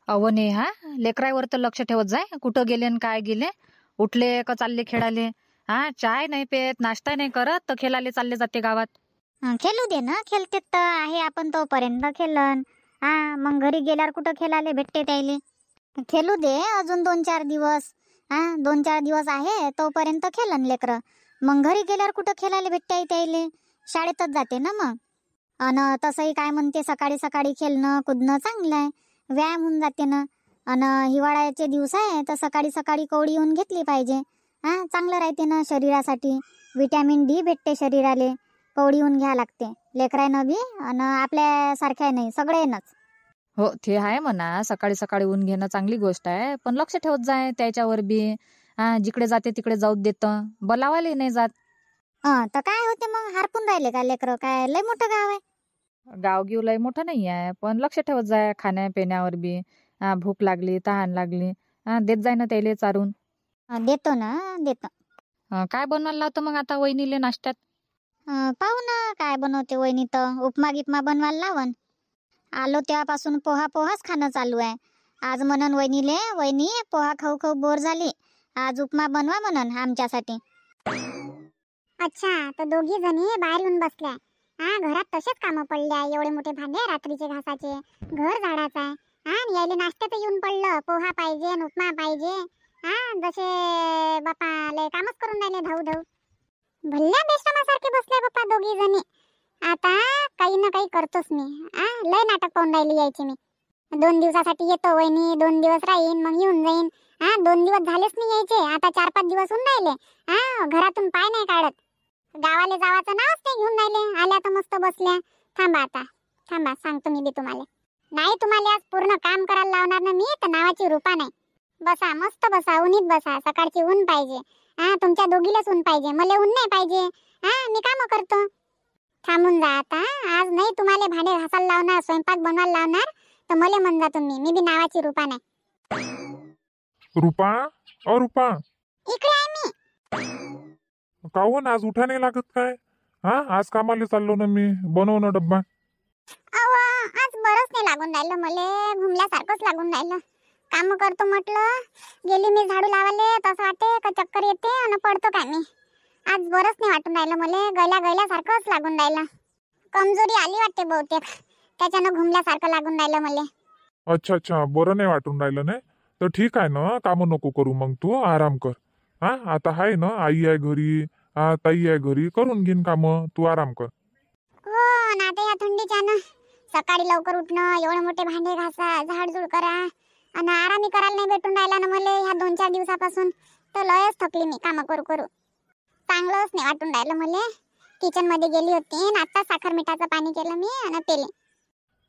अव नेहा, लेकरावर तर लक्ष ठेवत जाय. कुठं गेले न काय गेले, उठले का चालले खेळाले. चाय नाही पेत, नाश्ता नाही करत, तर खेळाले चालले जाते गावात. खेळू दे ना, खेळते तर आहे आपण तोपर्यंत खेळन. मग घरी गेल्यावर कुठं खेळायला भेटते त्याले. खेळू दे अजून 2-4 दिवस. 2-4 दिवस आहे तोपर्यंत खेळन लेकरं. मग घरी गेल्यावर कुठं खेळायला भेटते त्याले, शाळेतच जाते ना मग. अन तसंही काय म्हणते, सकाळी सकाळी खेळणं कुदणं चांगलं आहे, व्यायाम होऊन जाते ना. अन हिवाळ्याचे दिवस आहे तर सकाळी सकाळी कवडी येऊन घेतली पाहिजे. चांगलं राहते ना शरीरासाठी, विटॅमिन डी भेटते शरीराले. कवडी येऊन घ्या लागते लेकरांना बी आणि आपल्या सारख्या नाही सगळ्यांनाच. हो, ते आहे म्हणा, सकाळी सकाळी ऊन घेणं चांगली गोष्ट आहे, पण लक्ष ठेवत जाय त्याच्यावर बी. जिकडे जाते तिकडे जाऊ देतं, बोलावाले नाही जात. तर काय होते मग, हारपून राहिले का लेकरं? काय लय मोठं गाव आहे? गाव गिव लय मोठं नाही आहे, पण लक्ष ठेवत जाय खाण्या पिण्यावर बी. भूक लागली, तहान लागली, देत जाय ना त्याले चारून. देतो ना, देतो. काय बनवायला लावतं मग आता वहिनीले नाश्त्यात? पाहू ना काय बनवते वहिनी. तर उपमा गिपमा बनवायला लावन. आलो तेव्हापासून पोहाच खाणं चालू आहे. आज म्हणन वहिनीले, वहिनी पोहा खाऊ खाऊ बोर झाली, आज उपमा बनवा म्हणन आमच्यासाठी. अच्छा, तर दोघी जणी बाहेर येऊन बसल्या. घरात तसेच कामं पडले आहे, एवढे मोठे भांडे रात्रीचे घासाचे, घर झाडाचं आहे. आणि यायले नाश्त्यात येऊन पडलं, पोहा पाहिजे उपमा पाहिजे. जसे बापा लय कामच करून राहिले धाऊ धाऊ. भल्ल्या बेशमासारखे बसले बाप्पा दोघी जणी. आता काही ना काही करतोच मी. लय नाटक पाहून राहिली यायची मी. 2 दिवसासाठी येतो वहिनी, 2 दिवस राहीन मग येऊन जाईन. 2 दिवस झालेच नाही यायचे, आता 4-5 दिवस होऊन राहिले. घरातून पाय नाही काढत. गावाले जावाचं नावच नाही घेऊन राहिले. आल्या तर मस्त बसल्या. थांबा सांगतो मी बी तुम्हाला. नाही, तुम्हाला आज पूर्ण काम करायला लावणार ना मी, तर नावाची रूपा नाही. बसा मस्त बसा, उन्हीत बसा. सकाळची ऊन पाहिजे. तुमच्या दोघीलाच ऊन पाहिजे, मला ऊन नाही पाहिजे. मी काम करतो. थांबून जा आता. आज नाही तुम्हाला भांडे घासायला लावणार, स्वयंपाक बनवायला लावणार, तर मला म्हणजा तुम्ही. मी बी नावाची रूपा नाही. रूपा, ओ रूपा, इकडे आहे मी. काहून आज उठा नाही लागत काय? आज कामाला चाललो ना मी. बनव ना डब्बा. आज बरंच नाही लागून राहिलं, मला घुमल्यासारखंच लागून राहिलं. काम करतो म्हटलं, गेली मी झाडू लावाले, तसं वाटते का चक्कर येते आणि पडतो काय मी. आज बरंच नाही वाटून राहिलं, मला गळ्यासारखंच लागून राहिलं. कमजोरी आली वाटते बहुतेक, त्याच्यानं घुमल्यासारखं लागून राहिलं मला. अच्छा, बरं नाही वाटून राहिलं नाही तर ठीक आहे ना, काम नको करू, मग तू आराम कर. आता आहे ना, आई आहे घरी, ताई आहे घरी, करून घेईन काम, तू आराम कर. हो ना, आता या थंडीच्यानं सकाळी लवकर उठणं, एवढे मोठे भांडे घासा, झाडझूड करा आणि आरामी करायला नाही भेटून राहिला ना मला ह्या 2-4 दिवसापासून. तर लयच थकली मी काम करू. चांगलंच नाही वाटून राहिलं मला. किचन मध्ये गेली होती आणि आता साखर मिठाचं पाणी केलं मी आणि पेले.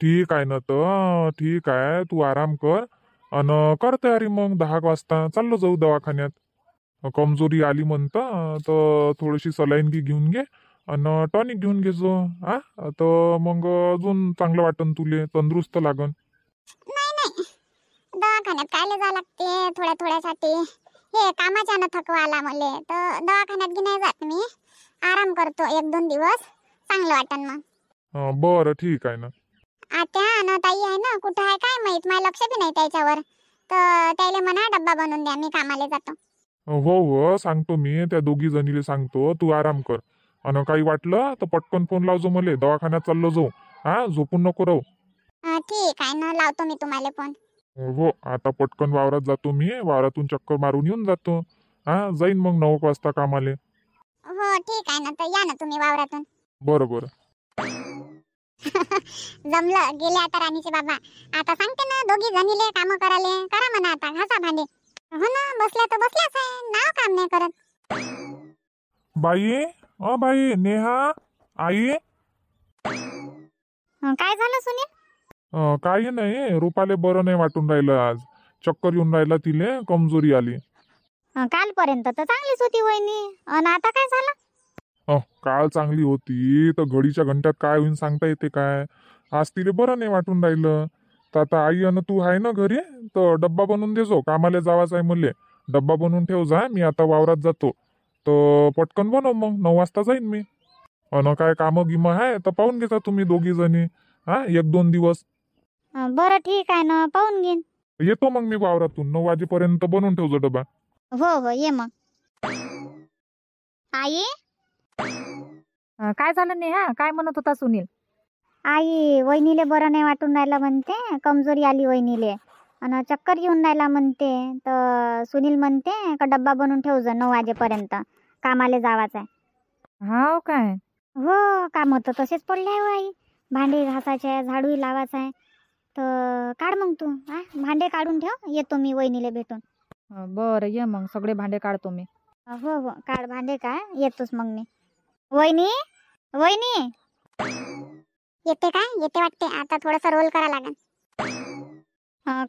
ठीक आहे ना, तर ठीक आहे, तू आराम कर आणि कर तयारी. मग 10 वाजता चाललो जाऊ दवाखान्यात. कमजोरी आली म्हणतं तर थोडीशी सलाईन घेऊन घे आणि टॉनिक घेऊन घे जो. तर मग अजून चांगलं वाटन तुले, तंदुरुस्त लागन. नाही, दवाखान्यात कायले जा लागते थोड्यासाठी. हे कामाच्या न थकवा आला मला, तर दवाखान्यात नाही जात मी. आराम करतो 1-2 दिवस, चांगलं वाटन मग. बरं ठीक आहे ना. आत्या आणि ताई आहे ना, कुठं आहे काय माहित, माझं लक्ष बी नाही त्याच्यावर. तर त्याला म्हणा डब्बा बनवून द्या, मी कामाला जातो. हो सांगतो मी, त्या दोघी जणीले सांगतो, तू आराम कर. आणि काही वाटलं तर पटकन फोन लावजो मला, दवाखान्यात चाललो जाऊ. झोपून नको राहू. ठीक आहे ना, लावतो मी तुम्हाला फोन. हो, आता पटकन वावरात जातो मी, वावरातून चक्कर मारून येऊन जातो. जाईन मग 9 वाजता कामाले. हो ठीक आहे ना, तर या ना तुम्ही वावरातून. बरं. जमलं, गेले आता राणीचे बाबा. आता सांगते ना दोघी जणीले काम करायला, करा म्हणा आता, घासा भांडे. हो ना, बसल्या तर बसल्याच आहे, नाव काम नाही करत. बाई, नेहा, आई. काय झालं सुनील? काही नाही, रुपाले बरं नाही वाटून राहिलं आज. चक्कर येऊन राहिला तिले, कमजोरी आली. कालपर्यंत तर चांगलीच होती वहिनी, आणि आता काय झालं? काल चांगली होती तर घडीच्या घंट्यात काय होईन सांगता येते काय. आज तिले बरं नाही वाटून राहिलं, तर आता आई अन तू आहे ना घरी, तर डब्बा बनवून देजो. कामाला जावाच आहे मले, डब्बा बनवून ठेव जा. मी आता वावरात जातो, तर पटकन बनव, मग 9 वाजता जाईन मी. अन काय कामं गिमं आहे तर पाहून घेता तुम्ही दोघी जणी 1-2 दिवस. बरं ठीक आहे ना, पाहून घेईन. येतो मग मी वावरातून 9 वाजेपर्यंत बनवून ठेवतो डबा. हो हो ये मग. आई काय झालं नेहा? काय म्हणत होता सुनील? आई वहिनीले बरं नाही वाटून राहिलं म्हणते, कमजोरी आली वहिनीले आणि चक्कर येऊन राहिला म्हणते. तर सुनील म्हणते का डब्बा बनवून ठेव जा 9 वाजेपर्यंत, कामाला जावाचं आहे. हाव काय? हो काम होतं तसेच पडले आहे हो आई. भांडे घासायचे आहे, झाडूही लावायचा आहे. तर काढ मग तू भांडे काढून ठेव, येतो मी वहिनीले भेटून. बरं ये मग, सगळे भांडे काढतो मी. हो हो काढ भांडे काय, येतोच मग मी. वहिनी वहिनी येते काय? येते वाटते. आता थोडंसं रोल करा लागेल.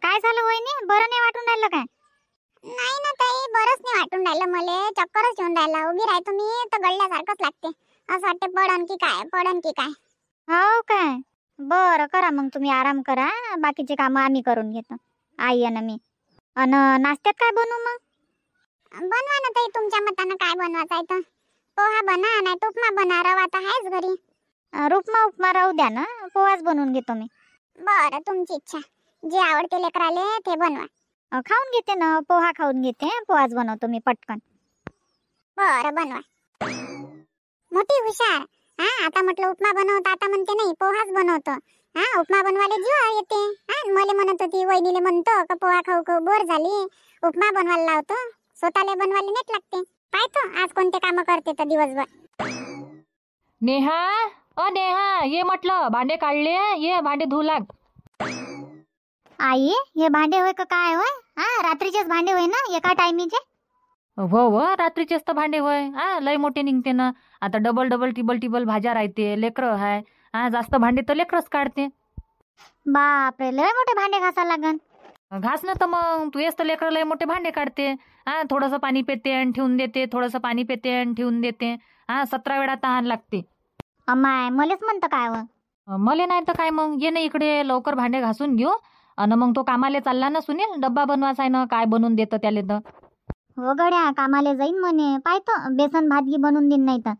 काय झालं वहिनी, बरं नाही वाटून राहिलं काय? नाही ना ताई, बरंच नाही वाटून राहिलं, मला चक्करच येऊन राहिला. उभी राहतो मी तर गळल्यासारखंच लागते. असं वाटते पडन की काय, पडन की काय. हो काय? बरं करा मग तुम्ही आराम करा, बाकीचे कामं आम्ही करून घेतो, आई आणि मी. आणि नाश्त्यात काय बनवू मग? बनवा ना ताई तुमच्या मतानं, काय बनवायचं आहे तर. पोहा बना नाही तर उपमा बना, रवा तर आहेच घरी. उपमा राहू द्या ना, पोहाच बनवून घेतो मी. बरं तुमची इच्छा, जे आवडते लेकराले ते बनवा. खाऊन घेते ना, पोहा खाऊन घेते, पोहाच बनवतो मी पटकन. बरं बनवा. मोठी हुशार. आता म्हटलं उपमा बनवतो, आता म्हणते नाही पोहाच बनवतो. उपमा बनवायला जीव येते. मला म्हणत होती वहिनीले म्हणतो का पोहा खाऊ खाऊ बोर झाली, उपमा बनवायला लावतो. स्वतःला बनवायला नेट लागते. पाहतो आज कोणते काम करते तर दिवसभर. नेहा, नेहा ये म्हटलं, भांडे काढले, ये भांडे धुवू लाग. आई हे भांडे होय का काय होय? रात्रीचेच भांडे होय ना, एका टायमीचे? हो रात्रीचेच तर भांडे होय. लय मोठे निघते ना. आता डबल डबल टिबल भाज्या राहते, लेकरं आहे. जास्त भांडे तर लेकरच काढते. बापरे, लय मोठे भांडे घासा लागन. घास ना तर मग, तू येस तर लेकरं लय मोठे भांडे काढते. थोडंसं पाणी पेते आणि ठेवून देते, थोडंसं पाणी पेते आणि ठेवून देते. 17 वेळा तहान लागते. अमाय मलेच म्हणतं काय व? मले नाही तर काय मग, ये ना इकडे लवकर भांडे घासून घेऊ. आणि मग तो कामाला चालला ना सुनील, डब्बा बनवायचा आहे ना, काय बनवून देतं त्याले तर. हो गड्या, कामाला जाईन म्हणे, पाहतो बेसन भातगी बनवून देईन नाही तर.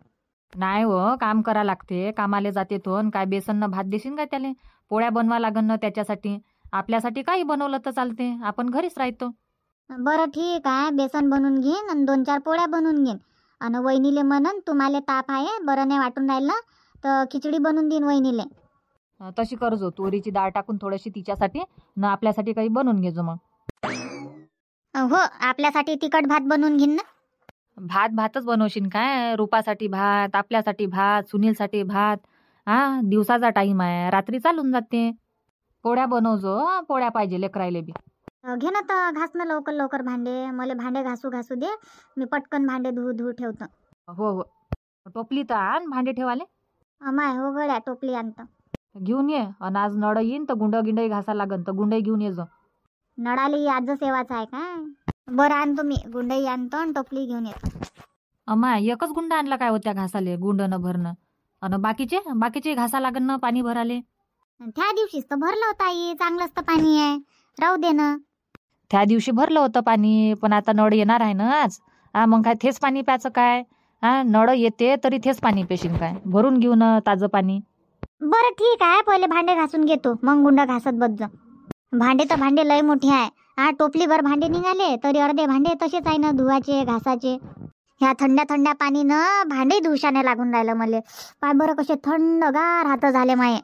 नाही हो, काम करा लागते, कामाला जाते तो. काय बेसन न भात देशील काय त्याले? पोळ्या बनवा लागन ना त्याच्यासाठी. आपल्यासाठी काही बनवलं तर चालते, आपण घरीच राहतो. बरं ठीक आहे, बेसन बनवून घेईन आणि 2-4 पोळ्या बनवून घेईन. आणि वहिनीले म्हणन तुम्हाला ताप आहे, बरं नाही वाटून राहिलं तर खिचडी बनवून देईन वहिनीले. तशी करजो, तुरीची डाळ टाकून थोडीशी तिच्यासाठी ना, आपल्यासाठी काही बनवून घेजो मग. हो आपल्यासाठी तिखट भात बनवून घेईन ना. भातच बनवशील काय? रुपासाठी भात, आपल्यासाठी भात, सुनीलसाठी भात. दिवसाचा टाइम आहे, रात्री चालून जाते. पोळ्या बनवजो, पोळ्या पाहिजे लेकरायले बी. घे ना तर घास ना लवकर लवकर भांडे, मला भांडे घासू दे, मी पटकन भांडे धुवू ठेवतो. हो टोपली तर आण भांडे ठेवाले. माय हो गड्या, टोपली आणतो. घेऊन ये. आणि आज नळ येईन तर गुंडही घासा लागन, तर गुंडही घेऊन ये जो. नळाली आज सेवाचा आहे काय? बरं आणतो मी, गुंडही आणतो आणि टोपली घेऊन येतो. अमाय एकच गुंड आणला काय होत्या घासाले, गुंड न भरणं. आणि बाकीचे घासा लागन ना पाणी भराले. त्या दिवशीच तर भरलं होतं आई, चांगलंच तर पाणी आहे, राहू दे ना. त्या दिवशी भरलं होतं पाणी, पण आता नळ येणार आहे ना आज. मग काय थेच पाणी प्यायचं काय? नळ येते तरी थेच पाणी पेशील काय? भरून घेऊ ना ताजं पाणी. बरं ठीक आहे, पहिले भांडे घासून घेतो, मग गुंडा घासत बसजो. भांडे लय मोठे आहे. टोपलीभर भांडे निघाले तरी अर्धे भांडे तसेच आहे ना, धुवाचे घासाचे. ह्या थंड्या पाणीनं भांडे धुशाने लागून राहिलं मले. पाय बरं कसे थंडगार हात झाले माये.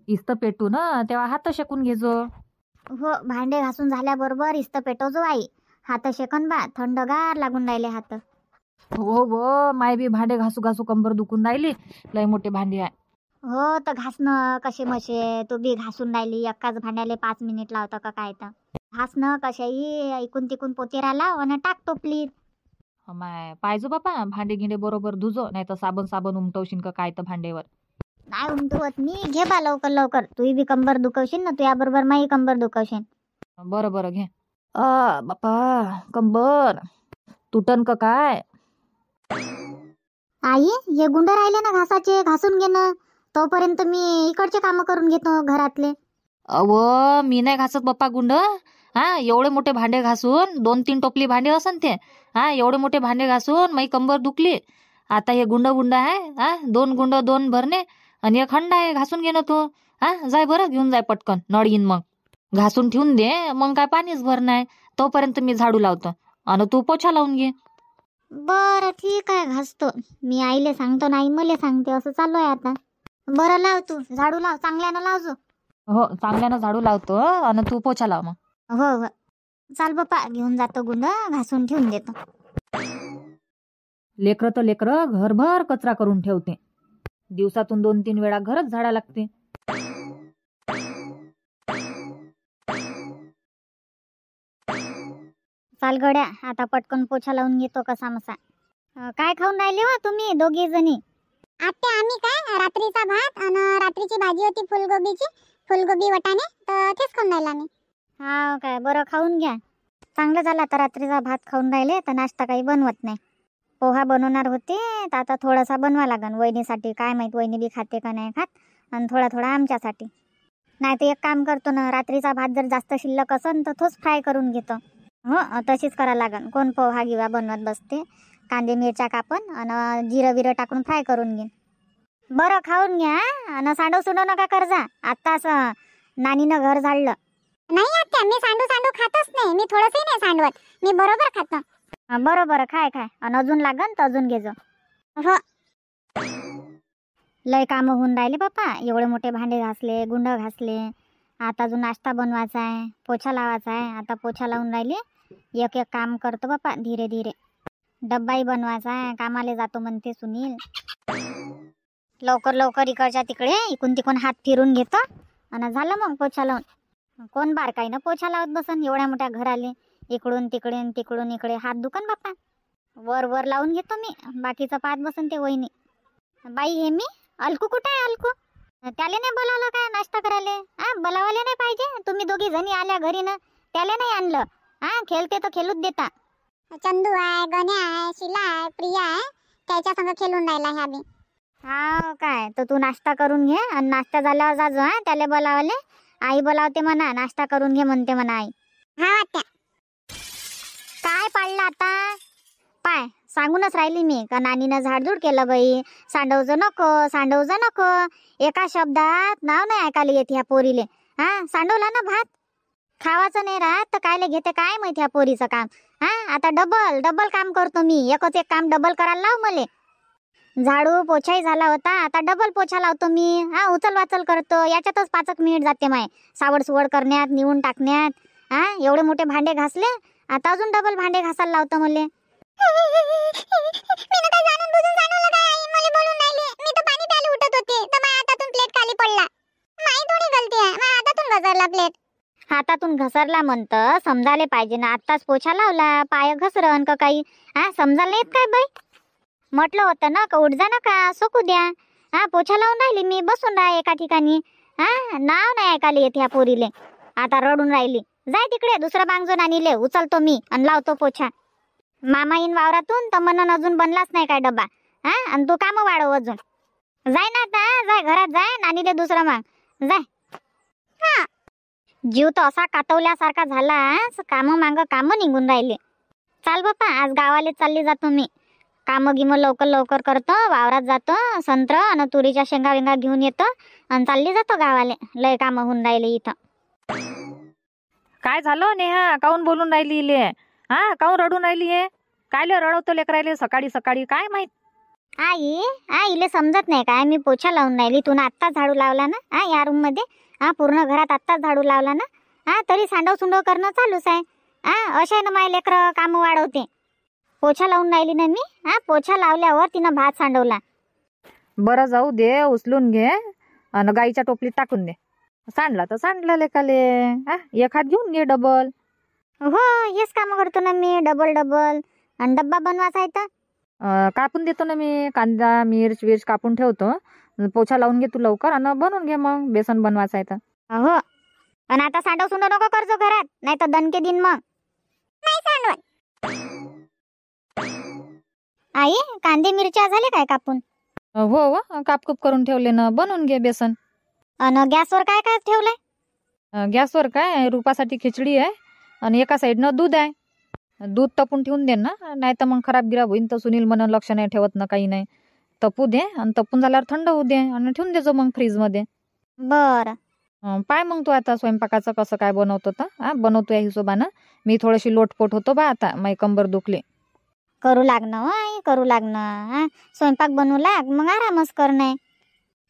इस्त पेटू ना तेव्हा हात शेकून घेजो. हो भांडे घासून झाल्याबरोबर इस्त पेटवजो आई, हात शेकन बा, थंडगार लागून राहिले हात. हो माय बी भांडे घासू कंबर दुखून राहिली, लय मोठे भांडे आहे. हो तर घासणं कसे मशे, तू बी घासून राहिली, एकाच भांड्याला 5 मिनिट लावतं का काय? तर घासणं कशाही इकून तिकून पोतेरा लाव आणि टाक टोपलीत. माय पाहिजो बापा, भांडे गिंडे बरोबर धुजो, नाही तर साबण उमटवशील का काय तर भांडेवर. नाही उमटवत मी, घे बा लवकर, तू बी कंबर दुखवशील ना, तुझ्या बरोबर माही कंबर दुखवशील. बरं घे. बापा कंबर तुटन का काय? आई हे गुंड राहिले ना घासाचे, घासून घे ना, तोपर्यंत मी इकडचे काम करून घेतो घरातले. मी नाही घासत बाप्पा गुंड. एवढे मोठे भांडे घासून 2-3 टोपली भांडे असन ते. एवढे मोठे भांडे घासून माझी कंबर दुखली. आता हे गुंड आहे. 2 गुंड 2 भरणे आणि 1 हंडा आहे, घासून घे ना तू. जाय बरं, घेऊन जाय पटकन, नळ येईन मग. घासून ठेवून दे, मग काय पाणीच भर नाही. तोपर्यंत मी झाडू लावतो आणि तू पोछा लावून घे. बरं ठीक आहे, घासतो. मी आईले सांगतो ना आई मला सांगते, असं चालू आहे आता. बरं लाव, तू झाडू लाव, चांगल्यानं लावजो. हो, चांगल्यानं झाडू लावतो आणि तू पोछा लाव मग. हो हो, चाल बाप्पा, घेऊन जातो गुंड, घासून ठेवून देतो. लेकरं तर लेकरं घरभर कचरा करून ठेवते. दिवसातून 2-3 वेळा घरच झाडा लागते. चाल गड्या, आता पटकन पोछा लावून घेतो कसा मसा. काय खाऊन राहिले हो तुम्ही दोघी जणी? आत्या आम्ही काय रात्रीचा भात आणि रात्रीची भाजी होती फुलगोबी वटाणे, तर तेच खाऊन राहिला मी. हा काय, बरं खाऊन घ्या. चांगलं झालं, आता रात्रीचा भात खाऊन राहिले तर नाश्ता काही बनवत नाही. पोहा बनवणार होते तर आता थोडासा बनवा लागन वहिनीसाठी. काय माहित वहिनी बी खाते का नाही खात, आणि थोडा थोडा आमच्यासाठी. नाही तर एक काम करतो ना, रात्रीचा भात जर जास्त शिल्लक असन तर तोच फ्राय करून घेतो. हो, तशीच करा लागन. कोण पोहा गिवा बनवत बसते. कांदे मिरच्या कापून आणि जिरं टाकून फ्राय करून घेईन. बरं खाऊन घ्या आणि सांडव नका करजा. आत्ताच नानीनं घर झाडलं. नाही आत्या, मी सांडू खातच नाही. मी थोडंसंही नाही सांडवत, मी बरोबर खातो. बरं खाय आणि अजून लागन तर अजून घेजो. हो. लय कामं होऊन राहिले बाप्पा. एवढे मोठे भांडे घासले, गुंड घासले. आता अजून नाश्ता बनवायचा आहे, पोछा लावायचा आहे. आता पोछा लावून राहिले, एक एक काम करतो बाप्पा धीरे धीरे. डब्बाही बनवायचा आहे, कामाला जातो म्हणते सुनील. लवकर इकडच्या तिकडे इकून तिकून हात फिरून घेतो आणि झालं मग पोछा लावून. कोण बारकाईनं पोछा लावत बसन एवढ्या मोठ्या घराले. इकडून इकडे हात दुखन बाप्पा. वर लावून घेतो मी, बाकीचं पाहत बसन ते वहिनी. बाई हे मी अलकू कुठे आहे? अलकू त्याले नाही बोलावलं काय नाश्ता करायला? बोलावाले नाही पाहिजे? तुम्ही दोघी जणी आल्या घरी ना, त्याले नाही आणलं. खेळते तर खेळूच देता. चंदू आहे, गण्या आहे, शिला आहे, प्रिया आहे, त्याच्या संग खेळून राहिला ह्या बी. हा काय, तर तू नाश्ता करून घे आणि नाश्ता झाल्यावर जाजो. त्याले बोलावले, आई बोलावते म्हणा, नाश्ता करून घे म्हणते म्हणा आई. हा आत्या. काय पाळलं आता? पाय सांगूनच राहिली मी का नानीनं झाडझूड केलं बाई. सांडवजो नको. एका शब्दात नाव नाही ऐकायला येत ह्या पोरीले. सांडवला ना भात, खावाचं नाही राहत तर कायले घेते काय माहिती ह्या पोरीचं काम. आता डबल काम करतो मी. एकच एक काम डबल करायला लाव मले. झाडू पोछाही झाला होता, आता डबल पोछा लावतो मी. उचल वाचल करतो, याच्यातच 5 मिनिट जाते माय. सावड सुवड करण्यात, निवून टाकण्यात. एवढे मोठे भांडे घासले, आता अजून डबल भांडे घासायला लावतो मले. मी काय जाणून बुजून सांडवलं काय? आई मला बोलून राहिली. मी तर पाणी प्यायला उठत होते तर माझ्या हातातून प्लेट खाली पडला. माही थोडी गलती आहे, माझ्या हातातून घसरला प्लेट. हातातून घसरला म्हणतं समजायला पाहिजे ना. आत्ताच पोछा लावला, पाय घसरन का काही? समजायला येत काय बाई? म्हटलं होतं ना का उठ जा नका, सोकू द्या. पोछा लावून राहिली मी, बसून राहा एका ठिकाणी. नाव नाही ऐकायला येत ह्या पोरीले. आता रडून राहिली. जाय तिकडे दुसरं बांगजो नानीले, उचलतो मी आणि लावतो पोछा. मामा येईन वावरातून तर म्हणून अजून बनलाच नाही काय डब्बा. आणि तू काम वाढव अजून. जाय ना आता, जाय घरात जाय, नानीले दुसरं माग जाय. जीव तर असा कातवल्यासारखा झाला, काम मांग काम निघून राहिले. चाल बाप्पा, आज गावाले चालली जातो मी. काम गिम लवकर करतो, वावरात जातो, संत्र आणि तुरीच्या शेंगा वेंगा घेऊन येतो आणि चालली जातो गावाले. लय काम होऊन राहिले इथं. काय झालं नेहा? काऊन बोलून राहिली इले? काऊन रडून राहिली आहे? कायले रडवतो लेकरायले सकाळी काय माहित? आईले समजत नाही काय? मी पोछा लावून राहिली, तू आत्ताच झाडू लावला ना या रूम मध्ये. पूर्ण घरात आत्ताच झाडू लावला ना. तरी सांडव करणं चालूच आहे. अशा ना माझे लेकर काम वाढवते. पोछा लावून राहिली ना मी. पोछा लावल्यावर तिनं भात सांडवला. बरं जाऊ दे, उचलून घे आणि गाईच्या टोपलीत टाकून दे. सांडला तर सांडला लेकाले. एक हात घेऊन घे डबल. हो, हेच काम करतो ना मी, डबल. आणि डब्बा बनवायचा आहे तर कापून देतो ना मी. कांदा मिर्च कापून ठेवतो. पोछा लावून घे तू लवकर आणि बनवून घे मग. बेसन बनवायचं आहे तर. हो, आणि आता सांडव नको करजो घरात, नाही तर दणके दिन मग. नाही सांडवत. आई, कांदे मिरच्या झाले काय कापून? हो, कापकूप करून ठेवले ना. बनवून घे बेसन. आणि गॅसवर काय काय ठेवलंय? गॅसवर काय, रूपासाठी खिचडी आहे आणि एका साईडनं दूध आहे. दूध तपून ठेवून दे ना, नाही तर मग खराब गिराब होईन. तर सुनील म्हणून लक्ष नाही ठेवत ना, काही नाही. तपू दे आणि तपून झाल्यावर थंड होऊ दे आणि ठेवून देजो मग फ्रीज मध्ये. बरं, पाय मग तू आता स्वयंपाकाचं कसं काय बनवतो तर बनवतो या हिशोबानं. मी थोडीशी लोटपोट होतो बा आता, माझी कंबर दुखली. करू लागणं हो आई, करू लागणं. हा, स्वयंपाक बनवू लाग, मग आरामच करणे.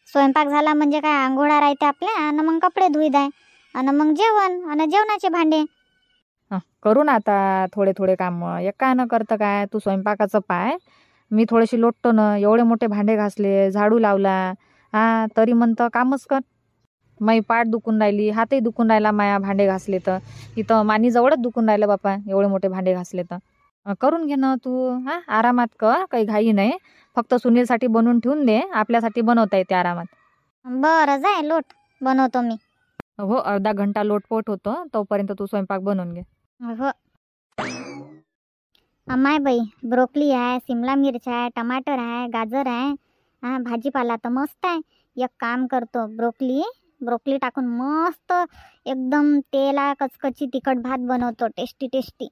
स्वयंपाक झाला म्हणजे काय, आंघोळा राहते आपल्या, आणि मग कपडे धुई द्या, आणि मग जेवण, आणि जेवणाचे भांडे. करू ना आता थोडे थोडे काम. एक काय न करतं काय, तू स्वयंपाकाचं पाय, मी थोडीशी लोटतो ना. एवढे मोठे भांडे घासले, झाडू लावला, तरी म्हणतं कामच कर. माई पाठ दुखून राहिली, हातही दुखून राहिला माया भांडे घासले तर. इथं मानी जवळच दुखून राहिलं बापा, एवढे मोठे भांडे घासले तर. करून घे ना तू. आरामात कर, काही घाई नाही. फक्त सुनीलसाठी बनवून ठेवून दे, आपल्यासाठी बनवता येते आरामात. बरं जाय, लोट बनवतो मी. हो, अर्धा घंटा लोटपोट होतो, तोपर्यंत तू स्वयंपाक बनवून घे. हो. अमाय बाई, ब्रोकली आहे, शिमला मिरच आहे, टमाटर आहे, गाजर आहे. भाजीपाला तर मस्त आहे. एक काम करतो, ब्रोकली टाकून मस्त एकदम तेला कचकची तिखट भात बनवतो, टेस्टी टेस्टी.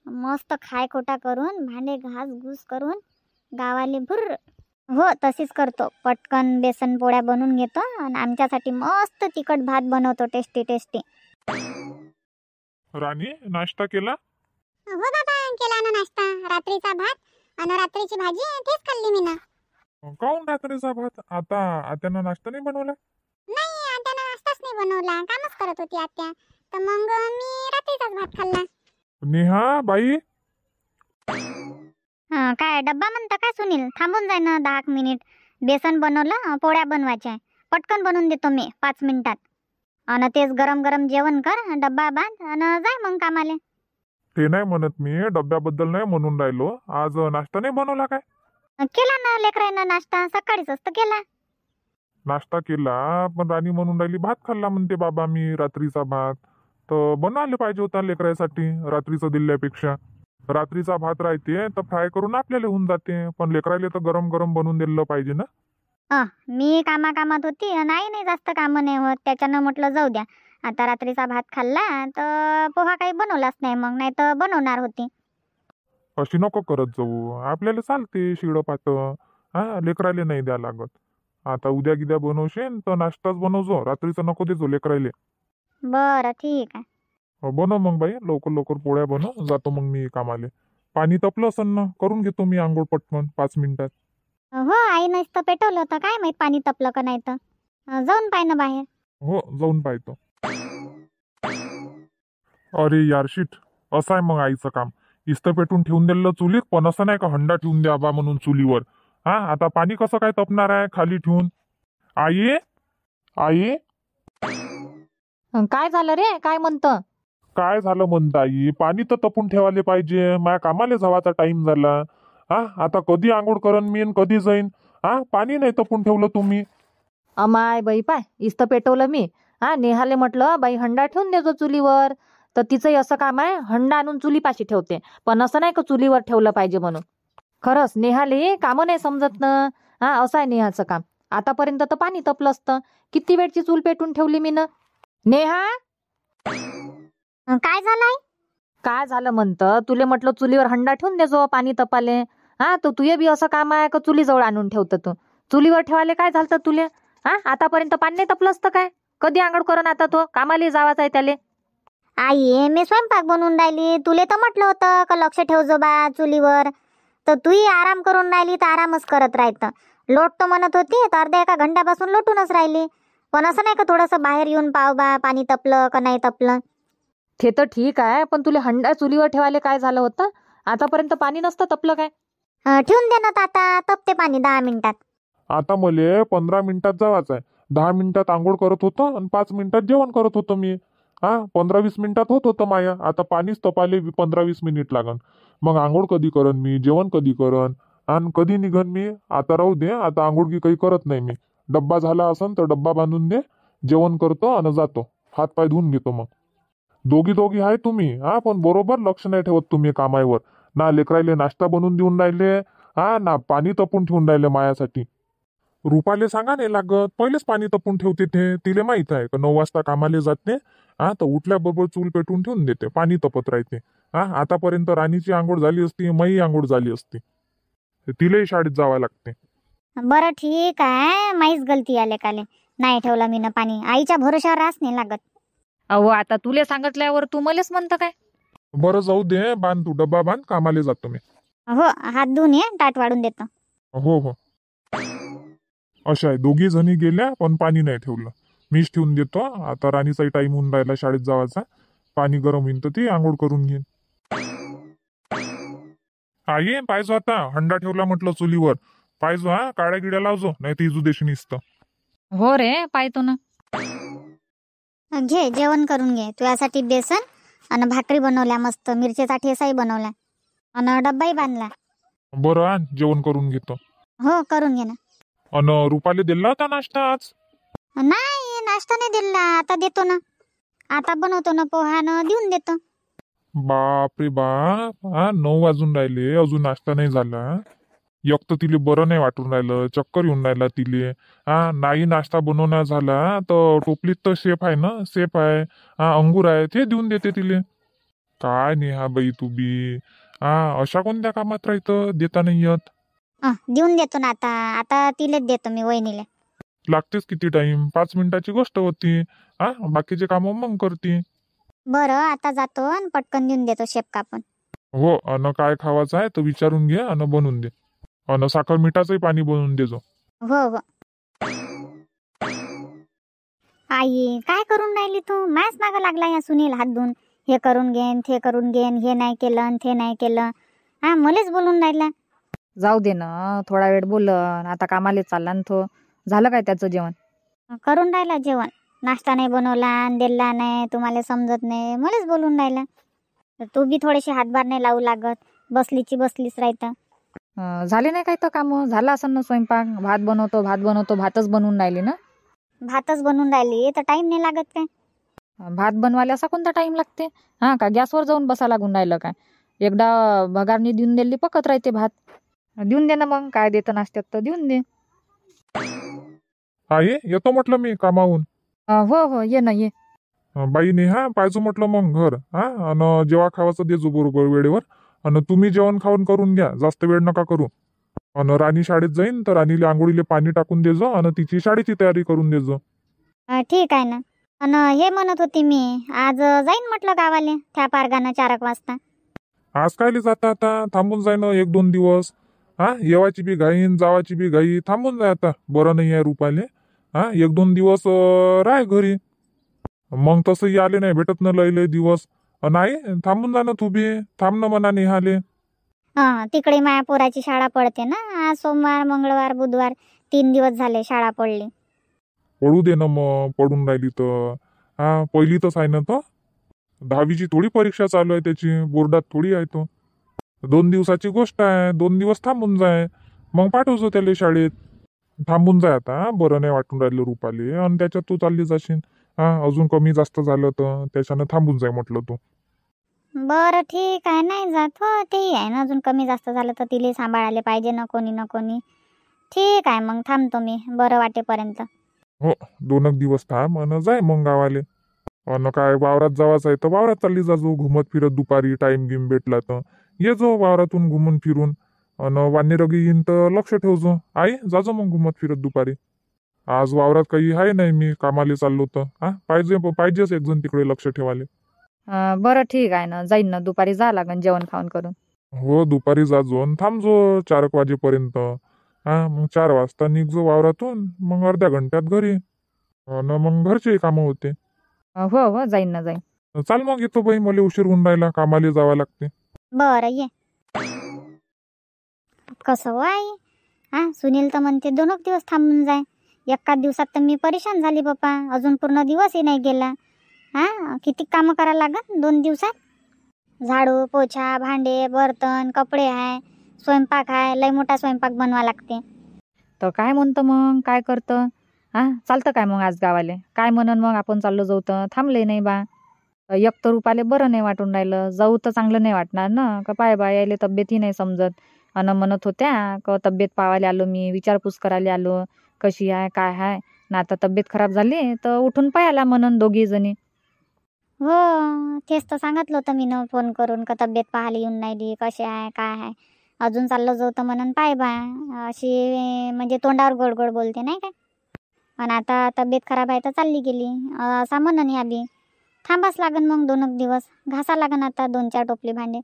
मस्त खाय खोटा करून, भांडे घास घुस करून गावाले भुर्र. हो, तशीच करतो. पटकन बेसन पोळ्या बनवून घेतो, आणि आमच्यासाठी मस्त तिखट भात बनवतो, टेस्टी टेस्टी. राणी, नाश्ता केला? हो बाबा, केला ना नाश्ता. रात्रीचा भात आणि रात्रीची भाजी तेच खाल्ली मी ना. काऊन रात्रीचा भात? आता आत्यानं नाश्ता नाही बनवला? नाही, आत्यानं नाश्ताच नाही बनवला, कामच करत होती आत्या, तर मग मी रात्रीचाच भात खाल्ला. नेहा बाई, काय डब्बा म्हणता काय सुनील? थांबून जाय ना 10 मिनिट. बेसन बनवलं, पोळ्या बनवायच्या, पटकन बनवून देतो मी 5 मिनिटात. आणि तेच गरम गरम जेवण कर, डब्बा बांध, आणि जाय मग कामाले. ते नाही म्हणत मी, डब्याबद्दल नाही म्हणून राहिलो. आज नाश्ता नाही बनवला काय? केला ना लेकरांना नाश्ता, सकाळीच असतं केला. नाश्ता केला, पण राणी म्हणून राहिली भात खाल्ला म्हणते बाबा मी, रात्रीचा भात. तर बनवायला पाहिजे होता लेकरासाठी, रात्रीचं दिल्यापेक्षा. रात्रीचा भात राहते तर फ्राय करून आपल्याला होऊन जाते, पण लेकरायला तर गरम गरम बनवून दिलं पाहिजे ना. मी कामात होती, नाही जास्त कामं नाही होत, त्याच्यानं म्हटलं जाऊ द्या. आता रात्रीचा भात खाल्ला तर पोहा काही बनवलाच नाही, मग नाही तर बनवणार होती. अशी नको करत जाऊ, आपल्याला चालते शिळं पात. लेकरायला नाही द्या लागत. आता उद्या गिद्या बनवशील तर नाश्ताच बनवजो, रात्रीचं नको देजो लेकरायले. बरं ठीक आहे. बनव मग बाई, लवकर लवकर पोळ्या बनव, जातो मग मी कामाले. पाणी तपलं असन ना, करून घेतो मी आंघोळ पटकन 5 मिनिटात. हो, आई नुसतं पेटवलं होतं, काय माहित पाणी तपलं का नाही तर. जाऊन पाय ना बाहेर. हो, जाऊन पाहतो. अरे यार शिट, असं आहे मग आईचं काम. इस्तं पेटून ठेवून दिलं चुलीत, पण असं नाही का हंडा ठेवून द्या बा म्हणून चुलीवर. आता पाणी कसं काय तपणार आहे खाली ठेवून? आई, आई, काय झालं रे, काय म्हणतं? काय झालं म्हणता आई? पाणी तर तपून ठेवायला पाहिजे, माझ्या कामाला जावाचा टाइम झाला. आता कधी आंघोळ करन मी, कधी जाईन? पाणी नाही तपून ठेवलं तुम्ही. अमाय बाई पाय, इस्तं पेटवलं मी. नेहाले म्हटलं बाई हंडा ठेवून देजो चुलीवर, तर तिचंही असं काम आहे, हंडा आणून चुलीपाशी ठेवते. पण असं नाही का चुलीवर ठेवलं पाहिजे म्हणून. खरंच नेहाले कामं नाही समजत ना. असं आहे नेहाचं काम. आतापर्यंत तर पाणी तपलं असतं. किती वेळची चूल पेटून ठेवली मी ना. नेहा, काय झालंय? काय झालं म्हणतं? तुले म्हटलं चुलीवर हंडा ठेवून देजो पाणी तपाले. तर तुझे बी असं काम आहे का चुलीजवळ आणून ठेवतं तू? चुलीवर ठेवायला काय झालं तुले? आतापर्यंत पाणी नाही तपलं असतं काय? कधी आंघोळ करून आता तो कामाला जावाच आहे त्याले. आई, मी स्वयंपाक बनवून राहिली, तुले तर म्हटलं होतं का लक्ष ठेव जो बा चुलीवर. तर तूही आराम करून राहिली तर आरामच करत राहतं. लोटतो म्हणत होती तर अर्ध्या 1 घंट्यापासून लोटूनच राहिली. पण असं नाही का थोडंसं बाहेर येऊन पाव बा, पाणी तपलं का नाही तपलं. ते तर ठीक आहे, पण तुला हंडा चुलीवर ठेवायला काय झालं होतं? आतापर्यंत पाणी नसतं तपलं काय? ठेवून दे ना आता, तपते पाणी 10 मिनिटात. आता मले 15 मिनिटात जावाचं आहे. 10 मिनिटात आंघोळ करत होतो आणि 5 मिनिटात जेवण करत होतो मी. 15-20 मिनिटात होत होतं माया. आता पाणीच तपाले 15-20 मिनिट लागन. मग आंघोळ कधी करन मी, जेवण कधी करन, आणि कधी निघन मी? आता राहू दे, आता आंघोळ की काही करत नाही मी. डब्बा झाला असन तर डब्बा बांधून दे, जेवण करतो आणि जातो. हात पाय धुवून घेतो मग. दोघी आहे तुम्ही, पण बरोबर लक्ष नाही ठेवत तुम्ही कामावर. ना लेकरायले नाश्ता बनवून देऊन राहिले, ना पाणी तपून ठेवून राहिले मायासाठी. रुपाले सांगा नाही लागत, पहिलेच पाणी तपून ठेवते ते. तिले माहित आहे का 9 वाजता कामाला जाते. तर उठल्याबरोबर चूल पेटून ठेवून देते, पाणी तपत राहते. आतापर्यंत राणीची आंघोळ झाली असती, मई आंघोळ झाली असती. तिलाही शाळेत जावं लागते. बरं ठीक आहे, माहीच गलती आले काले. नाही ठेवलं मी पाणी. आईच्या भरोश्यावर रास नाही लागत. अहो आता तुले सांगितल्यावर तू मलेच म्हणतं काय? बरं जाऊ दे, बांध तू डब्बा बांध, कामाला जातो मी. हो, हात धुवून ये, ताट वाढून देतो. हो हो. अशा आहे, दोघी जणी गेल्या पण पाणी नाही ठेवलं. मीच ठेवून देतो. आता राणीचाही टाइम होऊन राहिला शाळेत जावाचा. पाणी गरम होईन तर ती आंघोळ करून घेईन. आई पाहिजो आता हंडा ठेवला म्हटलं चुलीवर. पाहिजो हा, काळ्या गिड्या लावजो, नाही तर इजू देशी निसतं. हो रे पाहतो ना. घे जेवण करून घे. तुझ्यासाठी बेसन आणि भाकरी बनवल्या, मस्त मिरचीचा ठेसाही बनवला आणि डब्बाही बांधला. बरं आण, जेवण करून घेतो. हो करून घे ना. अन रुपाली दिला होता नाश्ता आज? नाही, नाश्ता नाही दिला. आता देतो ना. आता बनवतो ना पोहा न देऊन देतो. बापरे बाप, हा 9 वाजून राहिले अजून नाश्ता नाही झाला. एक तर तिले बरं नाही वाटून राहिलं, चक्कर येऊन राहिला तिले. हा नाही नाश्ता बनवणार झाला तर टोपलीत तर शेप आहे ना, शेप आहे, हा अंगूर आहे, ते देऊन देते तिले. काय नेहा बाई तू बी, हा अशा कोणत्या कामात राहतं, देता नाही येत. देऊन देतो ना. आता आता तिलेच देतो मी, वहिनीले. लागतेच किती टाइम, 5 मिनिटाची गोष्ट होती. हा बाकीचे काम मग करते. बरं आता जातो आणि पटकन देऊन देतो शेप कापून. हो, अन काय खावायचं आहे तर विचारून घे अन बनवून दे. अन साखर मिठाचंही पाणी बनवून देजो. हो हो. आई काय करून राहिली तू? मायाच मागं लागला या सुनील हात धुवून. हे करून घेन, ते करून घेन, हे नाही केलं आणि ते नाही केलं. हा मलेच बोलून राहिला. जाऊ दे ना, थोडा वेळ बोलन. आता कामाला चालला ना तो. झालं काय त्याचं जेवण? करून राहिला जेवण. नाश्ता नाही बनवला आणि दिला नाही, तुम्हाला समजत नाही, मलाच बोलून राहिला. तर तू बी थोडीशी हातभार नाही लावू लागत. बसलीची बसलीच राहतं. झाले नाही काय तर कामं? झाला असं ना स्वयंपाक? भात बनवतो भातच बनवून राहिली ना? भातच बनवून राहिली तर टाइम नाही लागत काय? भात बनवायला असा कोणता टाइम लागते? हा का गॅसवर जाऊन बसा लागून राहिलं काय? एकदा भगारनी देऊन दिली पकत राहते भात. देऊन दे ना मग, काय देतं नाश्त्यात तर देऊन दे. आई येतो म्हटलं मी कामाहून. हो हो ये ना ये. बाई नेहा पाहिजे म्हटलं मग घर. हा अन जेव्हा खावाचं देजो बरोबर वेळेवर. अन तुम्ही जेवण खाऊन करून घ्या, जास्त वेळ नका करू. अन राणी शाळेत जाईन तर राणीला आंघोळीले पाणी टाकून देजो आणि तिची शाळेची तयारी करून देजो. ठीक आहे ना. आणि हे म्हणत होती मी, आज जाईन म्हटलं गावाले त्या पारगानं 4 वाजता. आज कायले जाता, आता थांबून जाय ना 1-2 दिवस. हा येवाची बी घाईन जावाची बी घाई, थांबून जाय. आता बरं नाही आहे रुपाले. हा 1-2 दिवस राह घरी. मग तसंही आले नाही भेटत ना लय दिवस. नाही थांबून जा ना तू बी. थांब ना मना निहाले. तिकडे माया पोराची शाळा पडते ना. आज सोमवार, मंगळवार, बुधवार 3 दिवस झाले शाळा पडली. पडू दे ना मग, पडून राहिली तर. हा पहिलीतच आहे ना तो. 10वीची थोडी परीक्षा चालू आहे त्याची, बोर्डात थोडी आहे तो. 2 दिवसाची गोष्ट आहे, 2 दिवस थांबून जाय, मग पाठवतो त्याला शाळेत. थांबून जाय आता, बरं नाही वाटून राहिलं रुपाले आणि त्याच्यात तू चालली जाशील. हा अजून कमी जास्त झालं तर त्याच्यानं थांबून जाय म्हटलं तू. बरं ठीक आहे, नाही जात. हो तेही आहे ना, अजून कमी जास्त झालं तर तिला सांभाळायला पाहिजे ना कोणी ना कोणी. ठीक आहे मग थांबतो मी बरं वाटेपर्यंत. हो 2 दिवस थांब आणि जाय मग गावाले. अन काय वावरात जावाचं आहे तर वावरात चालली जाजो घुमत फिरत. दुपारी टाइम गिम भेटला तर ये जो वावरातून घुमून फिरून. अन वानेरगी येईन तर लक्ष ठेवजो. आई जाजो मग घुमत फिरत दुपारी. आज वावरात काही आहे नाही, मी कामाला चाललो तर. हा पाहिजेच एक जण तिकडे लक्ष ठेवाले. बरं ठीक आहे ना, जाईन ना दुपारी. जा लागन जेवण खाऊन करून. हो दुपारी जाजो आणि थांबजो 4 वाजेपर्यंत. हा मग 4 वाजता निघजो वावरातून, मग अर्ध्या घंट्यात घरी. आणि मग घरचे कामं होते. हो हो जाईन ना जाईन. चाल मग येतो बाई, मला उशीर होऊन राहिला, कामाला जावं लागते. बरं ये. कसं हो आई? सुनील तर म्हणते 2 दिवस थांबून जाय. एका दिवसात तर मी परेशान झाली बापा. अजून पूर्ण दिवसही नाही गेला. किती कामं करायला लागत 2 दिवसात. झाडू पोछा, भांडे बर्तन, कपडे आहे, स्वयंपाक आहे. लय मोठा स्वयंपाक बनवा लागते. तर काय म्हणतं मग, काय करतं? चालतं काय मग आज गावाले? काय म्हणन मग, आपण चाललो जाऊ तर थांबले नाही बा. एक तर रुपाले बरं नाही वाटून राहिलं. जाऊ तर चांगलं नाही वाटणार ना. का पाय बा यायले तब्येतही नाही समजत. अन म्हणत होत्या का तब्येत पावायला आलो मी, विचारपूस करायला आलो कशी आहे काय आहे ना. आता तब्येत खराब झाली तर उठून पाहायला म्हणून 2घी जणी. हो तेच तर सांगितलं होतं मी न फोन करून का तब्येत पाहायला येऊन राहिली, कशी आहे काय आहे. अजून चाललो जाऊ तर म्हणून पाय बा. अशी म्हणजे तोंडावर गोड गोड बोलते नाही काय. आणि आता तब्येत खराब आहे तर चालली गेली असा म्हणून आम्ही थांबाच लागन मग 2 दिवस घासा लागन आता 2-4 टोपली भांडे.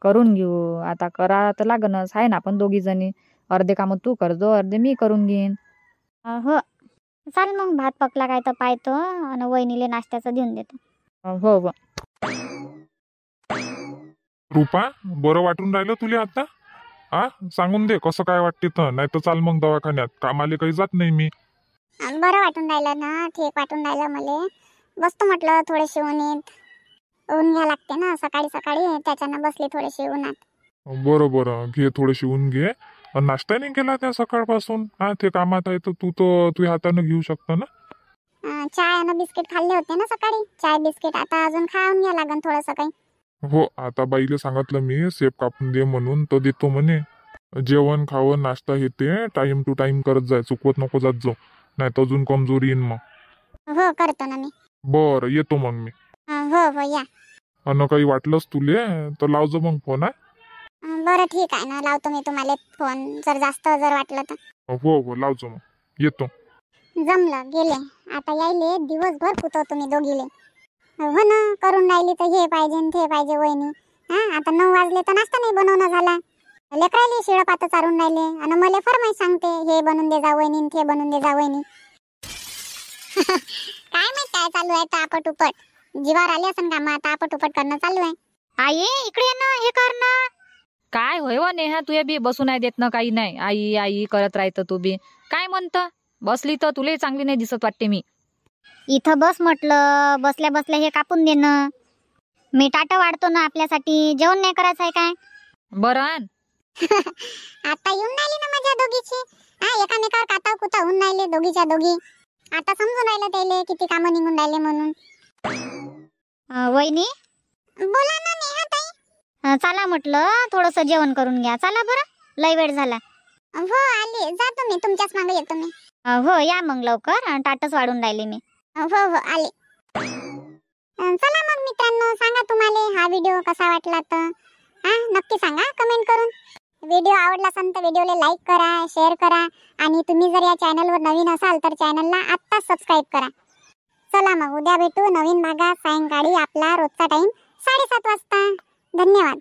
करून घेऊ आता, करा तर लागणच आहे ना आपण दोघी जणी. अर्धे कामं तू करजो, अर्धे मी करून घेईन. हो चाल मग भात पकला काय तर पाहतो आणि वहिनीले नाश्त्याचं देऊन देतो. हो हो. रुपा, बरं वाटून राहिलं तुला आता? सांगून दे कसं काय वाटते तर, नाही तर चाल मग दवाखान्यात. कामाले काही जात नाही मी. बरं वाटून राहिलं ना, ठीक वाटून राहिलं मले. बसतो म्हटलं थोडेसे उन्हीत. ऊन घ्या लागते ना सकाळी सकाळी, त्याच्यानं बसले थोडेसे उन्हात. बरं घे, थोडेसे ऊन घे. नाश्ता नाही केला त्या सकाळपासून? ते कामात आहे तर तू तर तुझ्या हातानं घेऊ शकतो ना. चाय आणि बिस्किट खाल्ले होते ना सकाळी, चाय बिस्किट आता अजून खाऊन घ्या लागन थोडंसं काही. हो, आता बाईला सांगितलं मी सेब कापून दे म्हणून, तर देतो म्हणे. जेवण खावं नाश्ता हे ते टाइम टू टाइम करत जाय, चुकवत नको जात जाऊ, नाही तर अजून कमजोरी येईन मग. हो करतो ना मी. बरं येतो मग मी. हो या. अन काही वाटलंच तुले तर लावजो मग फोन. बरं ठीक आहे ना, लावतो मी तुम्हाला फोन जर वाटलं तर. हो लावजो मग, येतो. जमलं गेले आता यायले दिवसभर कुतवतो मी दोघीले. हो ना, करून राहिली तर हे पाहिजे न ते पाहिजे वहिनी. आता 9 वाजले तर नाश्ता नाही बनवणं झाला. लेकरायले शिळं पातं चारून राहिले आणि मला फरमाईश सांगते हे बनवून दे जा वहिनी, ते बनवून दे जा वहिनी. काय माहित काय चालू आहे तापट उपट. जीवावर आले असं काम आता आपट उपट करणं चालू आहे. आई इकडे ये ना, हे कर ना. काय होय व नेहा, तुया बी बसू नाही देत ना, काही नाही. आई आई करत राहतं तू बी. काय म्हणतं, बसली तर तुलाही चांगली नाही दिसत वाटते. मी इथं बस म्हटलं, बसल्या बसल्या हे कापून दे ना. मी टाटा वाढतो ना आपल्यासाठी, जेवण नाही करायचं आहे काय? बरं आण. आता येऊन राहिली ना माझ्या दोघीची. एकामेकावर काताव कुता होऊन राहिले दोघीच्या दोघी. आता समजून राहिलं त्याले किती कामं निघून राहिले म्हणून. वहिनी बोला ना नेहा ताई. चला म्हटलं थोडंसं जेवण करून घ्या, चला बरं, लय वेळ झाला. हो आले, जातो मी तुमच्याच मागे येतो मी. हो या मग लवकर, टाटच वाढून राहिले मी. हो आले. चला मग मित्रांनो, सांगा तुम्हाला हा व्हिडिओ कसा वाटला तर. नक्की सांगा कमेंट करून. व्हिडिओ आवडला असेल तर व्हिडिओला लाईक करा, शेअर करा आणि तुम्ही जर या चॅनलवर नवीन असाल तर चॅनलला आत्ताच सबस्क्राईब करा. चला मग उद्या भेटू नवीन भागात सायंकाळी आपला रोजचा टाइम 7:30 वाजता. धन्यवाद.